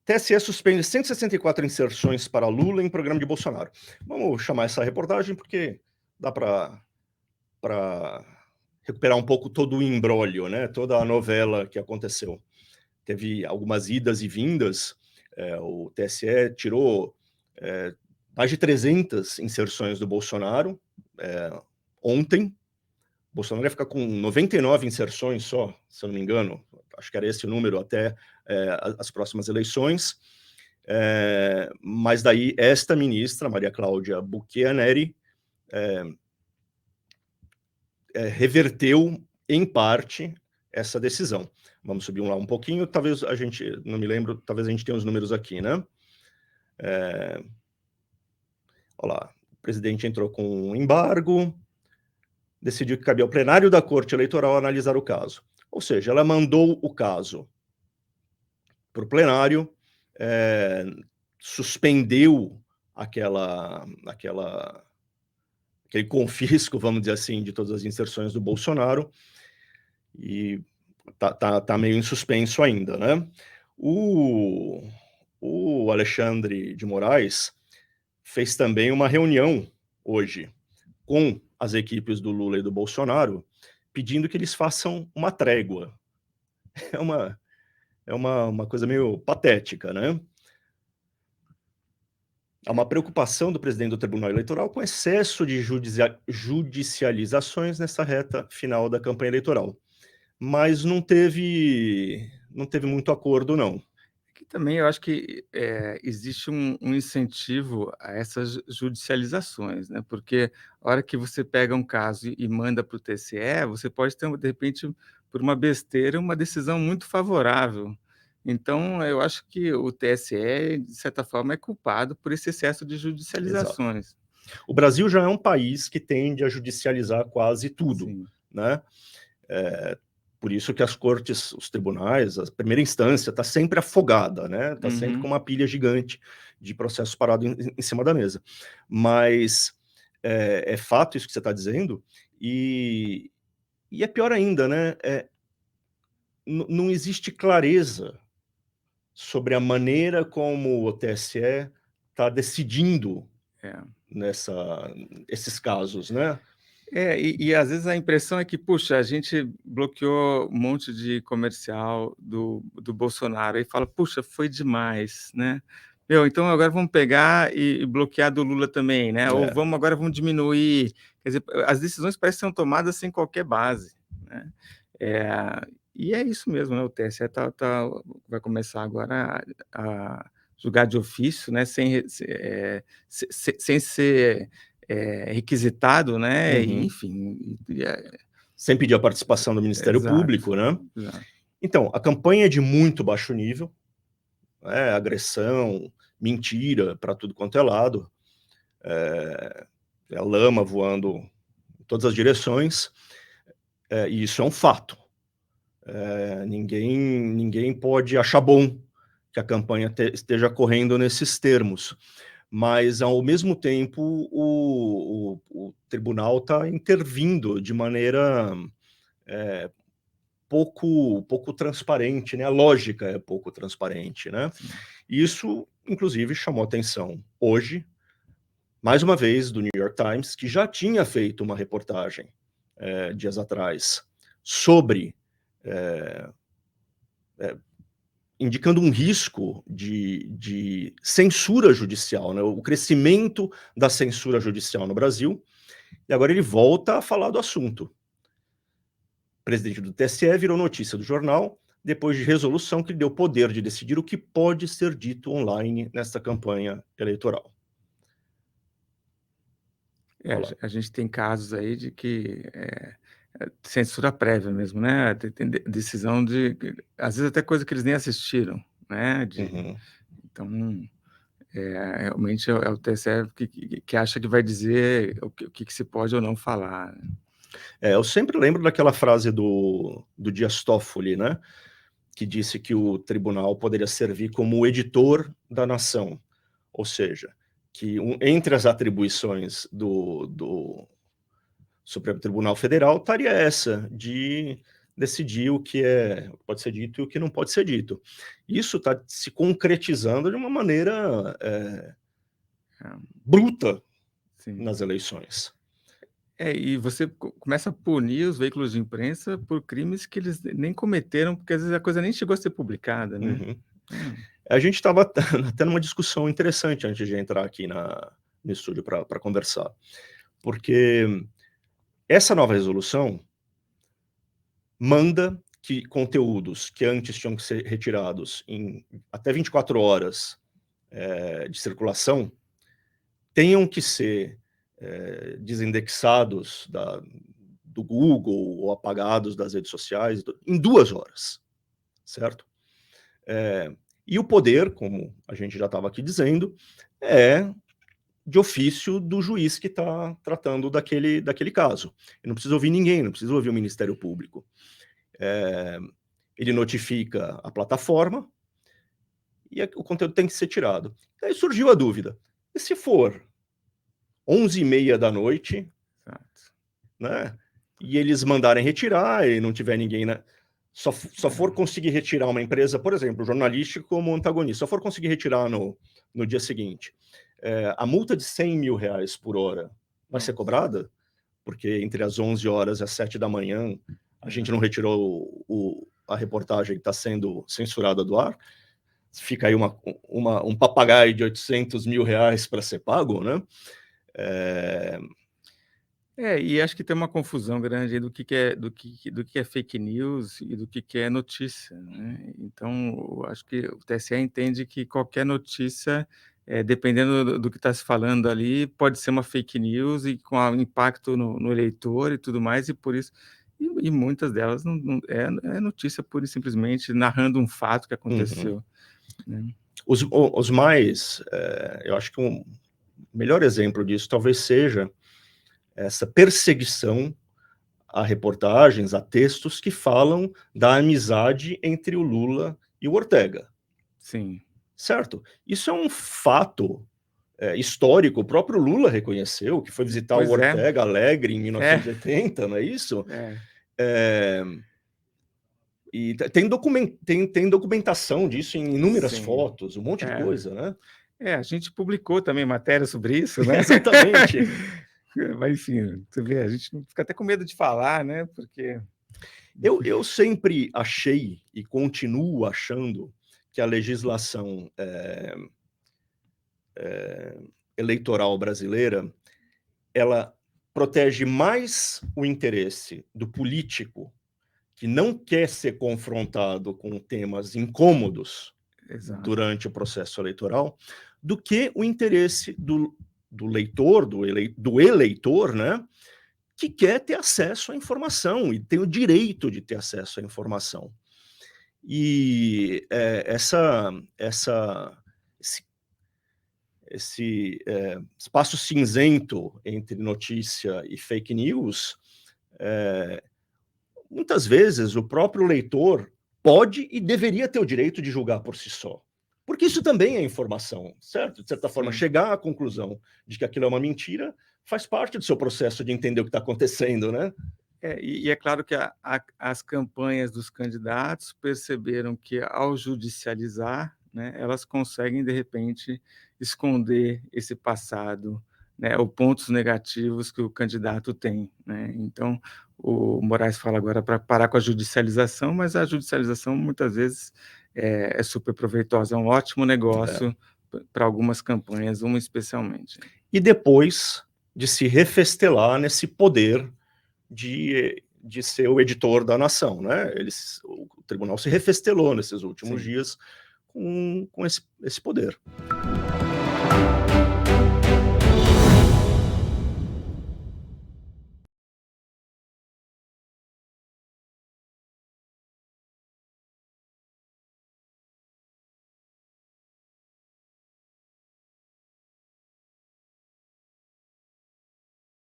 TSE suspende 164 inserções para Lula em programa de Bolsonaro. Vamos chamar essa reportagem porque dá para recuperar um pouco todo o imbróglio, né? Toda a novela que aconteceu. Teve algumas idas e vindas, o TSE tirou mais de 300 inserções do Bolsonaro ontem. Bolsonaro ia ficar com 99 inserções só, se eu não me engano, acho que era esse o número até as próximas eleições, mas daí esta ministra, Maria Cláudia Buchianeri, reverteu em parte essa decisão. Vamos subir lá um pouquinho, talvez a gente, não me lembro, talvez a gente tenha os números aqui, né? Olha lá, o presidente entrou com um embargo, decidiu que cabia ao plenário da Corte Eleitoral analisar o caso. Ou seja, ela mandou o caso para o plenário, suspendeu aquele confisco, vamos dizer assim, de todas as inserções do Bolsonaro, e tá meio em suspenso ainda, né? O Alexandre de Moraes fez também uma reunião hoje com as equipes do Lula e do Bolsonaro, pedindo que eles façam uma trégua. É uma coisa meio patética, né? Há uma preocupação do presidente do Tribunal Eleitoral com excesso de judicializações nessa reta final da campanha eleitoral. Mas não teve muito acordo, não. Aqui também eu acho que existe um incentivo a essas judicializações, né? Porque a hora que você pega um caso e manda para o TSE, você pode ter, de repente, por uma besteira, uma decisão muito favorável. Então, eu acho que o TSE, de certa forma, é culpado por esse excesso de Exato. judicializações. O Brasil já é um país que tende a judicializar quase tudo, Sim. né? Por isso que as cortes, os tribunais, a primeira instância está sempre afogada, né? Está sempre com uma pilha gigante de processos parados em cima da mesa. Mas é fato isso que você está dizendo, e é pior ainda, né? Não existe clareza sobre a maneira como o TSE está decidindo esses casos, né? E às vezes a impressão é que, puxa, a gente bloqueou um monte de comercial do Bolsonaro, e fala, puxa, foi demais, né? Então agora vamos pegar e bloquear do Lula também, né? Ou agora vamos diminuir. Quer dizer, as decisões parecem ser tomadas sem qualquer base, né? E é isso mesmo, né? O TSE vai começar agora a julgar de ofício, né? Sem ser requisitado, né? Uhum. Enfim. Sem pedir a participação do Ministério Público, né? Exato. Então, a campanha é de muito baixo nível, agressão, mentira para tudo quanto é lado, a lama voando em todas as direções, e isso é um fato. Ninguém pode achar bom que a campanha esteja correndo nesses termos, mas, ao mesmo tempo, o tribunal está intervindo de maneira pouco transparente, né? A lógica é pouco transparente, né? Sim. Isso, inclusive, chamou atenção hoje, mais uma vez, do New York Times, que já tinha feito uma reportagem dias atrás sobre indicando um risco de censura judicial, né? O crescimento da censura judicial no Brasil, e agora ele volta a falar do assunto. O presidente do TSE virou notícia do jornal depois de resolução que lhe deu poder de decidir o que pode ser dito online nesta campanha eleitoral. A gente tem casos aí de que censura prévia mesmo, né? Tem decisão de, às vezes até coisa que eles nem assistiram, né? Então, realmente é o TSE que acha que vai dizer o que se pode ou não falar. Eu sempre lembro daquela frase do Dias Toffoli, né? Que disse que o tribunal poderia servir como o editor da nação, ou seja, que entre as atribuições do Supremo Tribunal Federal estaria essa, de decidir o que pode ser dito e o que não pode ser dito. Isso está se concretizando de uma maneira bruta nas eleições. E você começa a punir os veículos de imprensa por crimes que eles nem cometeram, porque às vezes a coisa nem chegou a ser publicada, né? Uhum. A gente estava até numa discussão interessante antes de entrar aqui no estúdio para conversar, porque essa nova resolução manda que conteúdos que antes tinham que ser retirados em até 24 horas de circulação tenham que ser desindexados do Google ou apagados das redes sociais em 2 horas, certo? E o poder, como a gente já estava aqui dizendo, é de ofício do juiz que está tratando daquele caso. Ele não precisa ouvir ninguém, não precisa ouvir o Ministério Público. Ele notifica a plataforma e o conteúdo tem que ser tirado. Aí surgiu a dúvida, e se for 11h30 da noite, né, e eles mandarem retirar e não tiver ninguém, né, só for conseguir retirar uma empresa, por exemplo, jornalística como antagonista, só for conseguir retirar no dia seguinte, a multa de R$100 mil por hora vai ser cobrada? Porque entre as 11 horas e as 7 da manhã a gente não retirou a reportagem que está sendo censurada do ar, fica aí um papagaio de R$800 mil para ser pago, né? E acho que tem uma confusão grande aí do que é fake news e do que é notícia, né? Então, eu acho que o TSE entende que qualquer notícia, dependendo do que está se falando ali, pode ser uma fake news e com impacto no eleitor e tudo mais, e por isso... E muitas delas não é notícia pura e simplesmente narrando um fato que aconteceu. Né? Os mais... eu acho que o melhor exemplo disso talvez seja essa perseguição a reportagens, a textos que falam da amizade entre o Lula e o Ortega. Sim. Certo? Isso é um fato histórico. O próprio Lula reconheceu que foi visitar o Ortega Alegre em 1980, não é isso? E tem documentação disso em inúmeras fotos, um monte de coisa, né? A gente publicou também matéria sobre isso, né? Exatamente. Mas, enfim, você vê, a gente fica até com medo de falar, né? Porque... Eu sempre achei e continuo achando que a legislação eleitoral brasileira, ela protege mais o interesse do político que não quer ser confrontado com temas incômodos durante o processo eleitoral, do que o interesse do leitor, do eleitor, né, que quer ter acesso à informação e tem o direito de ter acesso à informação. E esse espaço cinzento entre notícia e fake news, muitas vezes o próprio leitor pode e deveria ter o direito de julgar por si só. Porque isso também é informação, certo? De certa forma, chegar à conclusão de que aquilo é uma mentira faz parte do seu processo de entender o que está acontecendo, né? E é claro que as campanhas dos candidatos perceberam que, ao judicializar, né, elas conseguem, de repente, esconder esse passado, né, ou pontos negativos que o candidato tem, né? Então, o Moraes fala agora para parar com a judicialização, mas a judicialização, muitas vezes, é super proveitosa, é um ótimo negócio para algumas campanhas, uma especialmente. E depois de se refestelar nesse poder de ser o editor da nação, né? O tribunal se refestelou nesses últimos dias com esse poder.